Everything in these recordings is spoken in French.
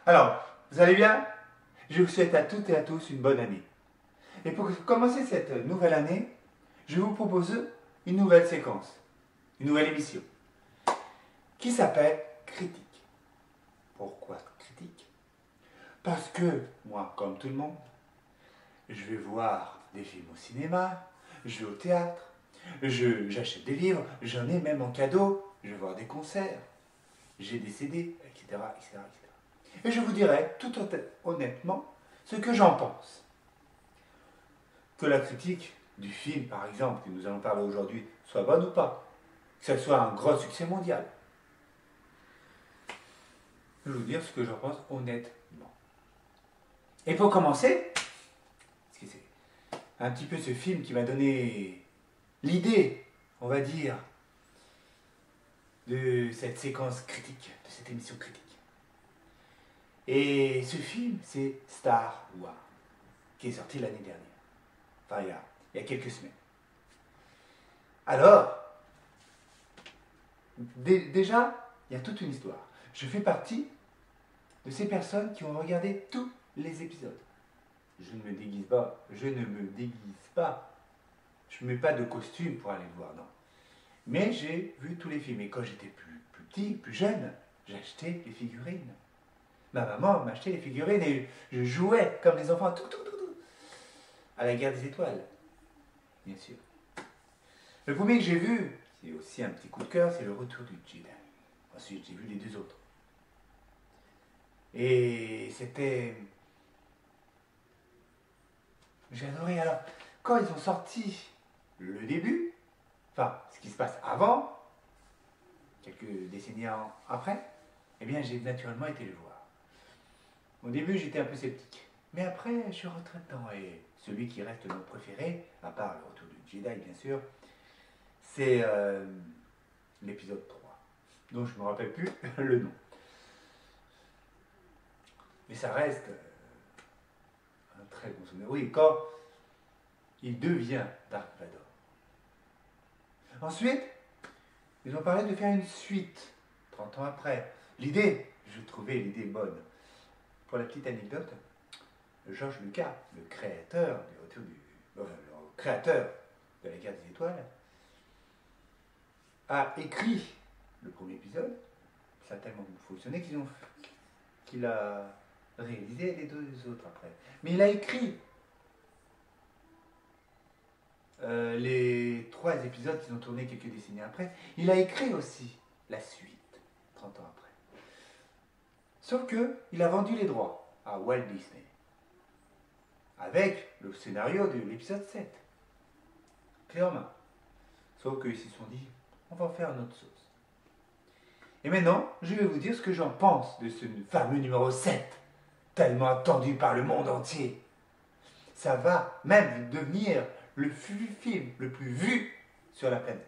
Alors, vous allez bien? Je vous souhaite à toutes et à tous une bonne année. Et pour commencer cette nouvelle année, je vous propose une nouvelle séquence, une nouvelle émission, qui s'appelle Critique. Pourquoi critique? Parce que moi, comme tout le monde, je vais voir des films au cinéma, je vais au théâtre, j'achète des livres, j'en ai même en cadeau, je vais voir des concerts, j'ai des CD, etc., etc., etc. Et je vous dirai tout honnêtement ce que j'en pense. Que la critique du film, par exemple, que nous allons parler aujourd'hui, soit bonne ou pas, que ce soit un gros succès mondial. Je vais vous dire ce que j'en pense honnêtement. Et pour commencer, parce que c'est un petit peu ce film qui m'a donné l'idée, on va dire, de cette séquence critique, de cette émission critique. Et ce film, c'est Star Wars, qui est sorti l'année dernière. Enfin, il y a quelques semaines. Alors, déjà, il y a toute une histoire. Je fais partie de ces personnes qui ont regardé tous les épisodes. Je ne me déguise pas. Je ne me déguise pas. Je ne mets pas de costume pour aller le voir, non. Mais j'ai vu tous les films. Et quand j'étais plus petit, plus jeune, j'achetais les figurines. Ma maman m'achetait les figurines et je jouais comme les enfants à la guerre des étoiles. Bien sûr. Le premier que j'ai vu, c'est aussi un petit coup de cœur, c'est le Retour du Jedi. Ensuite, j'ai vu les deux autres. Et c'était... J'ai adoré. Alors, quand ils ont sorti le début, enfin, ce qui se passe avant, quelques décennies après, eh bien, j'ai naturellement été le voir. Au début, j'étais un peu sceptique. Mais après, je suis rentré dedans. Et celui qui reste notre préféré, à part le Retour du Jedi, bien sûr, c'est l'épisode 3, dont je ne me rappelle plus le nom. Mais ça reste un très bon souvenir. Oui, quand il devient Dark Vador. Ensuite, ils ont parlé de faire une suite, 30 ans après. L'idée, je trouvais l'idée bonne. Pour la petite anecdote, George Lucas, le créateur le créateur de la guerre des étoiles, a écrit le premier épisode. Ça a tellement fonctionné qu'il a réalisé les deux autres après. Mais il a écrit les 3 épisodes qu'ils ont tournés quelques décennies après. Il a écrit aussi la suite, 30 ans après. Sauf qu'il a vendu les droits à Walt Disney. Avec le scénario de l'épisode 7. Clé en main. Sauf qu'ils se sont dit, on va en faire notre sauce. Et maintenant, je vais vous dire ce que j'en pense de ce fameux numéro 7, tellement attendu par le monde entier. Ça va même devenir le film le plus vu sur la planète.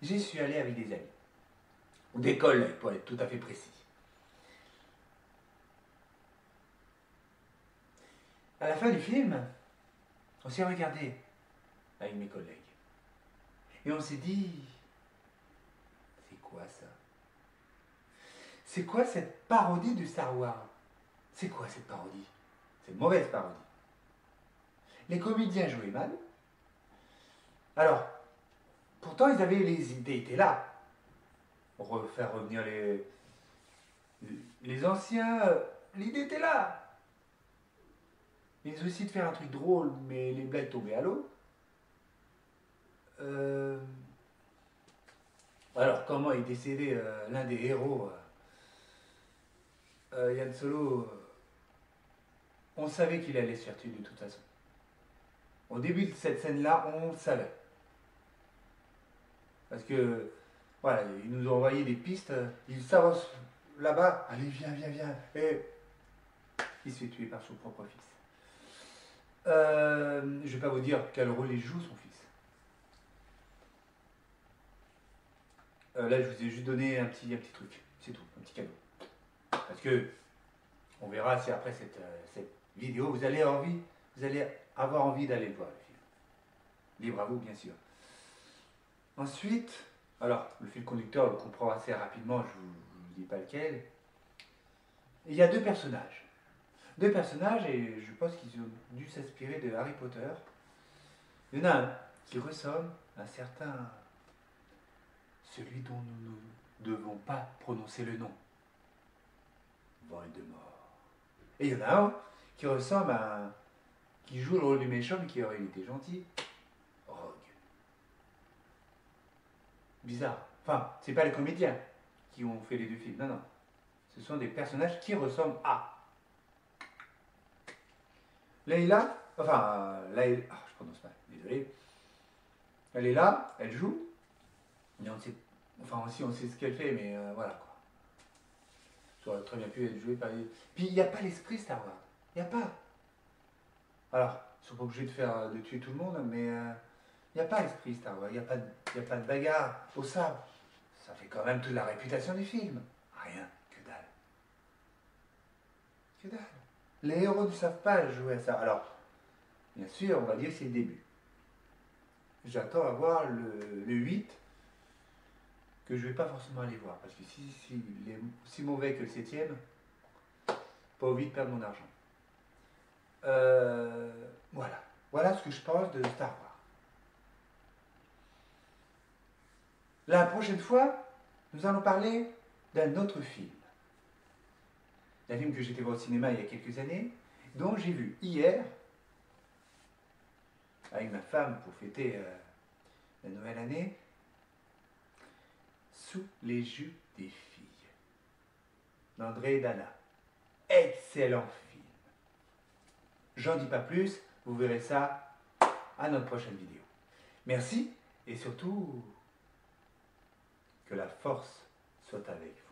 J'y suis allé avec des amis. Ou des collègues, pour être tout à fait précis. À la fin du film, on s'est regardé avec mes collègues. Et on s'est dit, c'est quoi ça? C'est quoi cette parodie de Star Wars? C'est quoi cette parodie? C'est une mauvaise parodie. Les comédiens jouaient mal. Alors, pourtant ils avaient les idées étaient là. Faire revenir les anciens, l'idée était là. Mais aussi de faire un truc drôle, mais les blagues tombaient à l'eau. Alors, comment est décédé l'un des héros, Yann Solo, on savait qu'il allait se faire tuer de toute façon. Au début de cette scène-là, on le savait. Parce que, voilà, ils nous ont envoyé des pistes, ils s'avancent là-bas, allez, viens, viens, viens, et il se fait tuer par son propre fils. Je ne vais pas vous dire quel rôle il joue, son fils. Là, je vous ai juste donné un petit truc, c'est tout, un petit cadeau. Parce que, on verra si après cette vidéo, vous allez avoir envie d'aller le voir, le film. Libre à vous, bien sûr. Ensuite, alors, le fil conducteur, on le comprend assez rapidement, je vous dis pas lequel. Il y a deux personnages. Deux personnages, et je pense qu'ils ont dû s'inspirer de Harry Potter. Il y en a un qui ressemble à un certain... celui dont nous ne devons pas prononcer le nom. Voldemort. Et il y en a un qui ressemble à un... qui joue le rôle du méchant, mais qui aurait été gentil. Rogue. Bizarre. Enfin, c'est pas les comédiens qui ont fait les deux films. Non, non. Ce sont des personnages qui ressemblent à... Leila, enfin, Leila, je prononce mal, désolé. Elle est là, elle joue, mais on sait, enfin aussi on sait ce qu'elle fait, mais voilà quoi. Ça aurait très bien pu être joué par... Puis il n'y a pas l'esprit Star Wars, il n'y a pas. Alors, ils sont pas obligés de tuer tout le monde, mais il n'y a pas l'esprit Star Wars, il n'y a pas de bagarre au sabre. Ça fait quand même toute la réputation du film. Rien, que dalle. Que dalle. Les héros ne savent pas jouer à ça. Alors, bien sûr, on va dire que c'est le début. J'attends à voir le 8, que je ne vais pas forcément aller voir, parce que si il est aussi mauvais que le 7e, pas envie de perdre mon argent. Voilà. Voilà ce que je pense de Star Wars. La prochaine fois, nous allons parler d'un autre film. D'un film que j'étais voir au cinéma il y a quelques années, dont j'ai vu hier, avec ma femme pour fêter la nouvelle année, Sous les jupes des filles, d'André Dana. Excellent film. J'en dis pas plus, vous verrez ça à notre prochaine vidéo. Merci et surtout que la force soit avec vous.